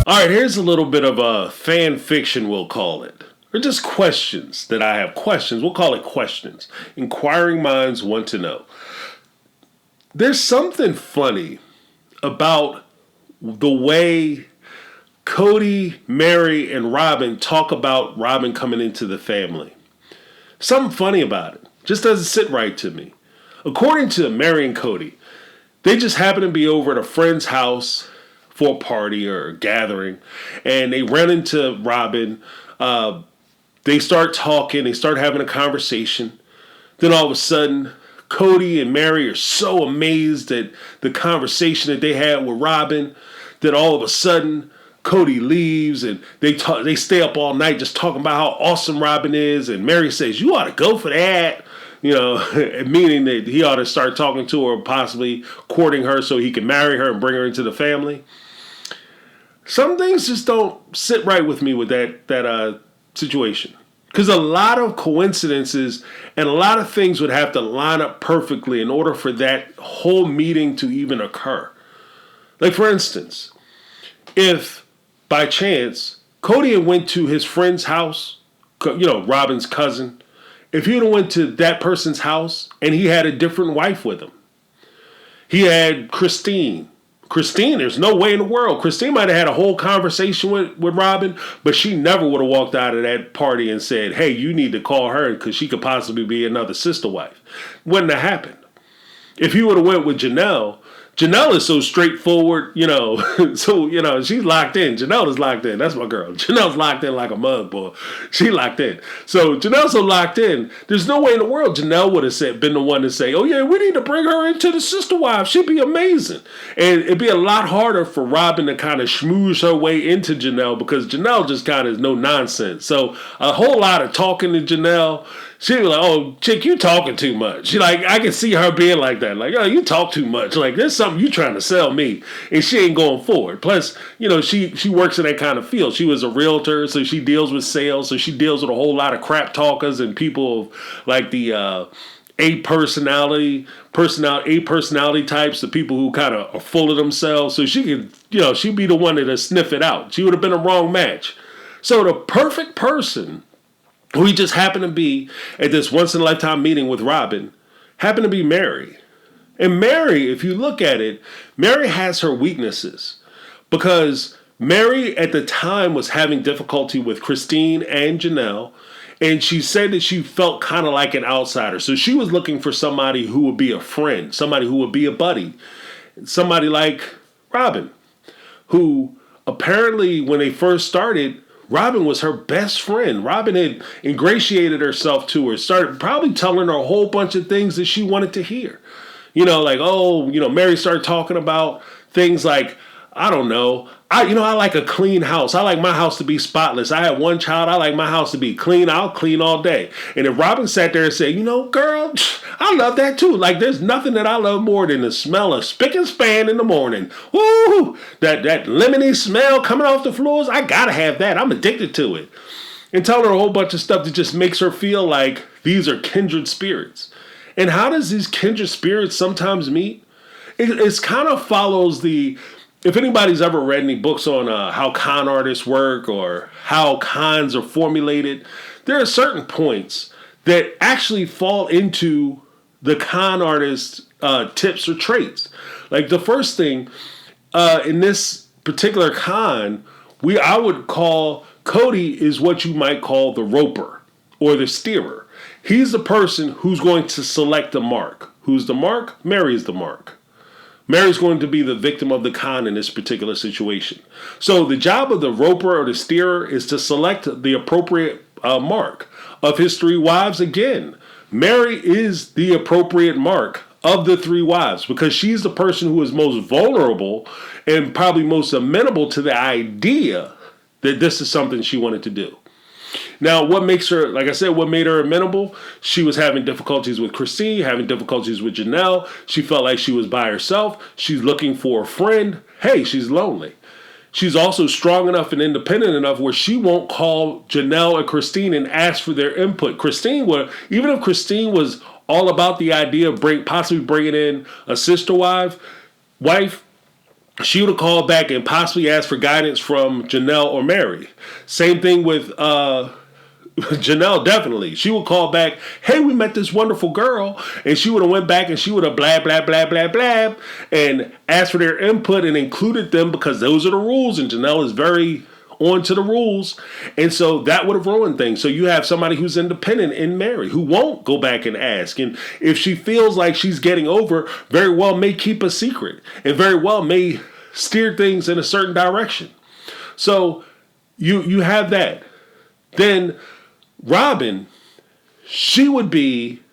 All right, here's a little bit of a fan fiction, we'll call it. Or just questions that I have. Questions. We'll call it questions. Inquiring minds want to know. There's something funny about the way Kody, Meri, and Robyn talk about Robyn coming into the family. Something funny about it. Just doesn't sit right to me. According to Meri and Kody, they just happen to be over at a friend's house for a party or a gathering, and they run into Robyn. They start talking. They start having a conversation. Then all of a sudden, Kody and Meri are so amazed at the conversation that they had with Robyn that all of a sudden Kody leaves and they stay up all night just talking about how awesome Robyn is. And Meri says, "You ought to go for that." Meaning that he ought to start talking to her, possibly courting her so he can marry her and bring her into the family. Some things just don't sit right with me with that situation. Because a lot of coincidences and a lot of things would have to line up perfectly in order for that whole meeting to even occur. Like, for instance, if by chance Kody had went to his friend's house, Robyn's cousin, if he would have went to that person's house and he had a different wife with him, he had Christine, there's no way in the world. Christine might have had a whole conversation with Robyn, but she never would have walked out of that party and said, "Hey, you need to call her because she could possibly be another sister wife." Wouldn't have happened. If he would have went with Janelle is so straightforward, so, she's locked in. Janelle is locked in. That's my girl. Janelle's locked in like a mug, boy. She locked in. So Janelle's so locked in, there's no way in the world Janelle would have been the one to say, "Oh, yeah, we need to bring her into the sister wife. She'd be amazing." And it'd be a lot harder for Robyn to kind of schmooze her way into Janelle because Janelle just kind of is no nonsense. So a whole lot of talking to Janelle. She'd be like, "Oh, chick, you talking too much." I can see her being like that. Like, "Oh, you talk too much. Like, there's something you trying to sell me." And she ain't going forward. Plus, she works in that kind of field. She was a realtor, so she deals with sales. So she deals with a whole lot of crap talkers and people like the A personality types, the people who kind of are full of themselves. So she could, she'd be the one to sniff it out. She would have been a wrong match. So the perfect person who he just happened to be at this once-in-a-lifetime meeting with Robyn happened to be Meri. And Meri, if you look at it, Meri has her weaknesses. Because Meri, at the time, was having difficulty with Christine and Janelle. And she said that she felt kind of like an outsider. So she was looking for somebody who would be a friend, somebody who would be a buddy. Somebody like Robyn, who apparently, when they first started, Robyn was her best friend. Robyn had ingratiated herself to her, started probably telling her a whole bunch of things that she wanted to hear. Meri started talking about things like, I don't know, I like a clean house. I like my house to be spotless. I have one child. I like my house to be clean. I'll clean all day. And if Robyn sat there and said, "Girl, I love that too. Like, there's nothing that I love more than the smell of spick and span in the morning. Woo! That lemony smell coming off the floors. I gotta have that. I'm addicted to it." And telling her a whole bunch of stuff that just makes her feel like these are kindred spirits. And how does these kindred spirits sometimes meet? It kind of follows if anybody's ever read any books on how con artists work or how cons are formulated, there are certain points that actually fall into the con artist tips or traits. Like the first thing in this particular con, I would call Kody is what you might call the roper or the steerer. He's the person who's going to select the mark. Who's the mark? Meri's the mark. Meri's going to be the victim of the con in this particular situation. So the job of the roper or the steerer is to select the appropriate mark. Of his three wives, again, Meri is the appropriate mark of the three wives because she's the person who is most vulnerable and probably most amenable to the idea that this is something she wanted to do. Now, what makes her, like I said, what made her amenable? She was having difficulties with Christine, having difficulties with Janelle. She felt like she was by herself. She's looking for a friend. Hey, she's lonely. She's also strong enough and independent enough where she won't call Janelle or Christine and ask for their input. Even if Christine was all about the idea of possibly bringing in a sister wife, she would have called back and possibly asked for guidance from Janelle or Meri. Same thing with Janelle, definitely. She would call back, hey, we met this wonderful girl. And she would have went back and she would have blah, blah, blah, blah, blah, and asked for their input and included them because those are the rules. And Janelle is very on to the rules. And so that would have ruined things. So you have somebody who's independent in Meri who won't go back and ask. And if she feels like she's getting over, very well may keep a secret and very well may steer things in a certain direction. So you have that. Then Robyn, she would be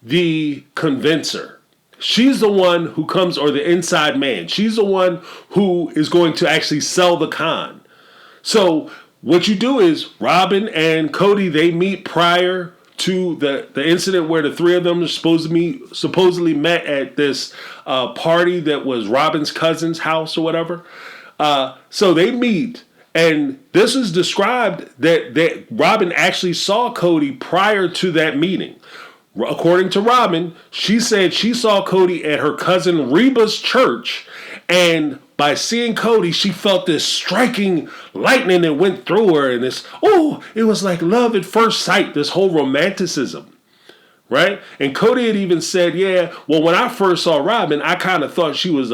the convincer. She's the one who comes, or the inside man. She's the one who is going to actually sell the con. So what you do is Robyn and Kody, they meet prior to the incident where the three of them are supposedly met at this party that was Robyn's cousin's house or whatever. So they meet. And this is described that Robyn actually saw Kody prior to that meeting. According to Robyn, she said she saw Kody at her cousin Reba's church, and by seeing Kody, she felt this striking lightning that went through her, and this, it was like love at first sight, this whole romanticism, right? And Kody had even said, yeah, well, when I first saw Robyn, I kind of thought she was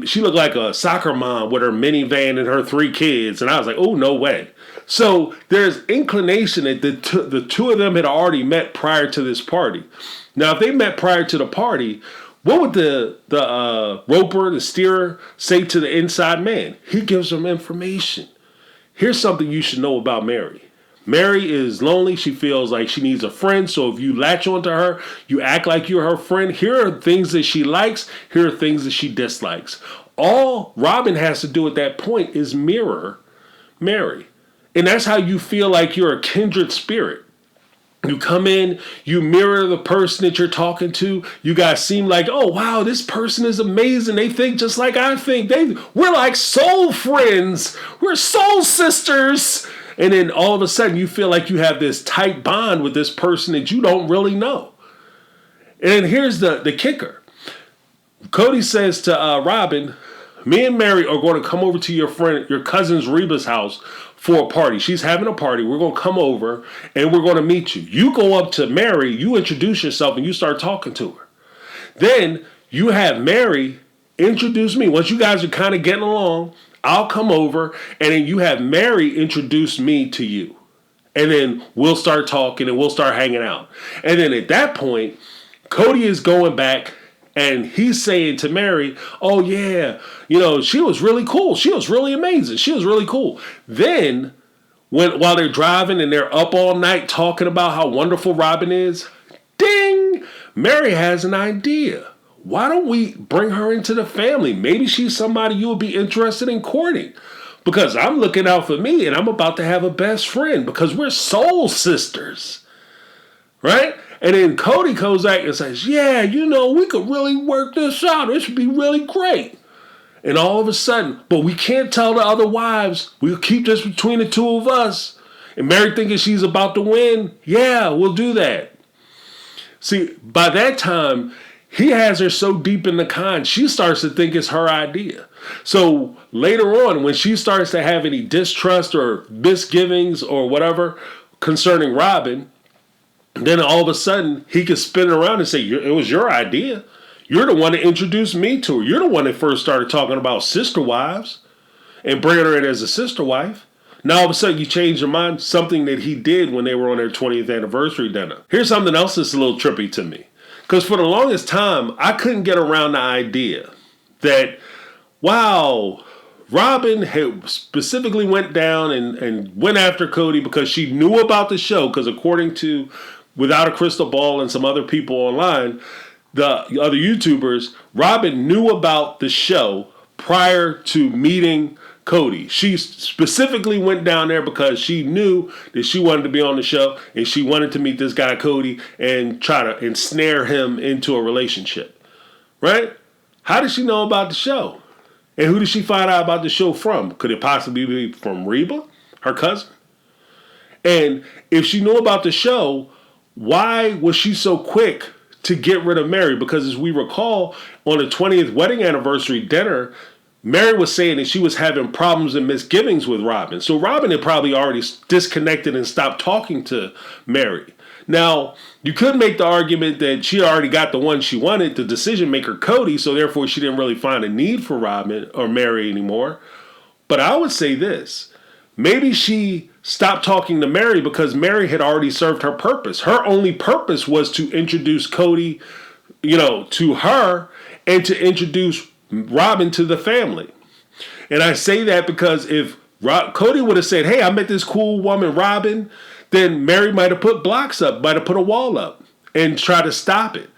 she looked like a soccer mom with her minivan and her 3 kids. And I was like, oh, no way. So there's inclination that the two of them had already met prior to this party. Now, if they met prior to the party, what would the roper, the steerer, say to the inside man? He gives them information. Here's something you should know about Meri. Meri is lonely. She feels like she needs a friend. So if you latch onto her, you act like you're her friend. Here are things that she likes. Here are things that she dislikes. All Robyn has to do at that point is mirror Meri. And that's how you feel like you're a kindred spirit. You come in, you mirror the person that you're talking to. You guys seem like, oh, wow, this person is amazing. They think just like I think. We're like soul friends. We're soul sisters. And then all of a sudden you feel like you have this tight bond with this person that you don't really know. And here's the kicker. Kody says to Robyn, me and Meri are going to come over to your cousin's Reba's house for a party. She's having a party. We're going to come over and we're going to meet you. You go up to Meri, you introduce yourself, and you start talking to her. Then you have Meri introduce me. Once you guys are kind of getting along, I'll come over, and then you have Meri introduce me to you. And then we'll start talking and we'll start hanging out. And then at that point, Kody is going back and he's saying to Meri, oh yeah, she was really cool. She was really amazing. She was really cool. Then while they're driving and they're up all night talking about how wonderful Robyn is, ding, Meri has an idea. Why don't we bring her into the family? Maybe she's somebody you would be interested in courting. Because I'm looking out for me and I'm about to have a best friend because we're soul sisters. Right? And then Kody goes back and says, yeah, we could really work this out. This would be really great. And all of a sudden, but we can't tell the other wives. We'll keep this between the two of us. And Meri thinking she's about to win. Yeah, we'll do that. See, by that time, he has her so deep in the con, she starts to think it's her idea. So later on, when she starts to have any distrust or misgivings or whatever concerning Robyn, then all of a sudden he can spin it around and say, it was your idea. You're the one that introduced me to her. You're the one that first started talking about sister wives and bringing her in as a sister wife. Now all of a sudden you change your mind, something that he did when they were on their 20th anniversary dinner. Here's something else that's a little trippy to me. Because for the longest time, I couldn't get around the idea that, wow, Robyn had specifically went down and went after Kody because she knew about the show. Because according to Without a Crystal Ball and some other people online, the other YouTubers, Robyn knew about the show prior to meeting Kody. She specifically went down there because she knew that she wanted to be on the show and she wanted to meet this guy Kody and try to ensnare him into a relationship. Right? How did she know about the show? And who did she find out about the show from? Could it possibly be from Reba, her cousin? And if she knew about the show, why was she so quick to get rid of Meri, because as we recall, on the 20th wedding anniversary dinner, Meri was saying that she was having problems and misgivings with Robyn. So Robyn had probably already disconnected and stopped talking to Meri. Now, you could make the argument that she already got the one she wanted, the decision maker Kody, so therefore she didn't really find a need for Robyn or Meri anymore. But I would say this. Maybe she stopped talking to Meri because Meri had already served her purpose. Her only purpose was to introduce Kody, to her, and to introduce Robyn to the family. And I say that because if Kody would have said, hey, I met this cool woman, Robyn, then Meri might have put blocks up, might have put a wall up and try to stop it.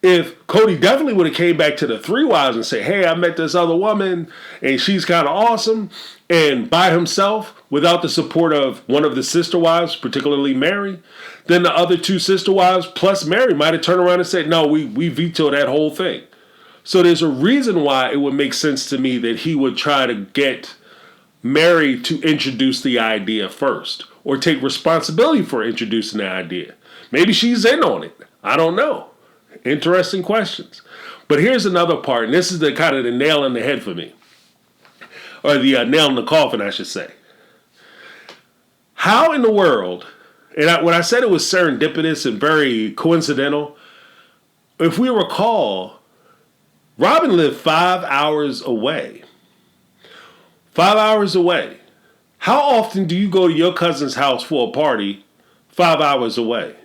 If Kody definitely would have came back to the three wives and said, hey, I met this other woman and she's kind of awesome, and by himself without the support of one of the sister wives, particularly Meri, then the other two sister wives plus Meri might have turned around and said, no, we veto that whole thing. So there's a reason why it would make sense to me that he would try to get Meri to introduce the idea first or take responsibility for introducing the idea. Maybe she's in on it. I don't know. Interesting questions. But here's another part, and this is the kind of the nail in the head for me. Or the nail in the coffin, I should say. How in the world, and when I said it was serendipitous and very coincidental, if we recall, Robyn lived 5 hours away. 5 hours away. How often do you go to your cousin's house for a party 5 hours away?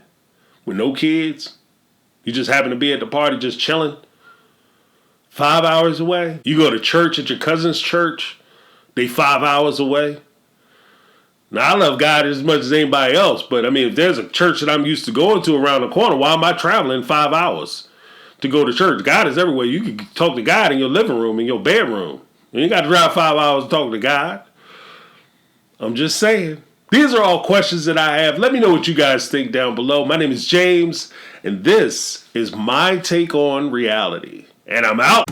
With no kids? You just happen to be at the party just chilling? 5 hours away? You go to church at your cousin's church? They 5 hours away? Now, I love God as much as anybody else, but I mean, if there's a church that I'm used to going to around the corner, why am I traveling 5 hours to go to church? God is everywhere. You can talk to God in your living room, in your bedroom. You ain't got to drive 5 hours to talk to God. I'm just saying. These are all questions that I have. Let me know what you guys think down below. My name is James, and this is my take on reality. And I'm out.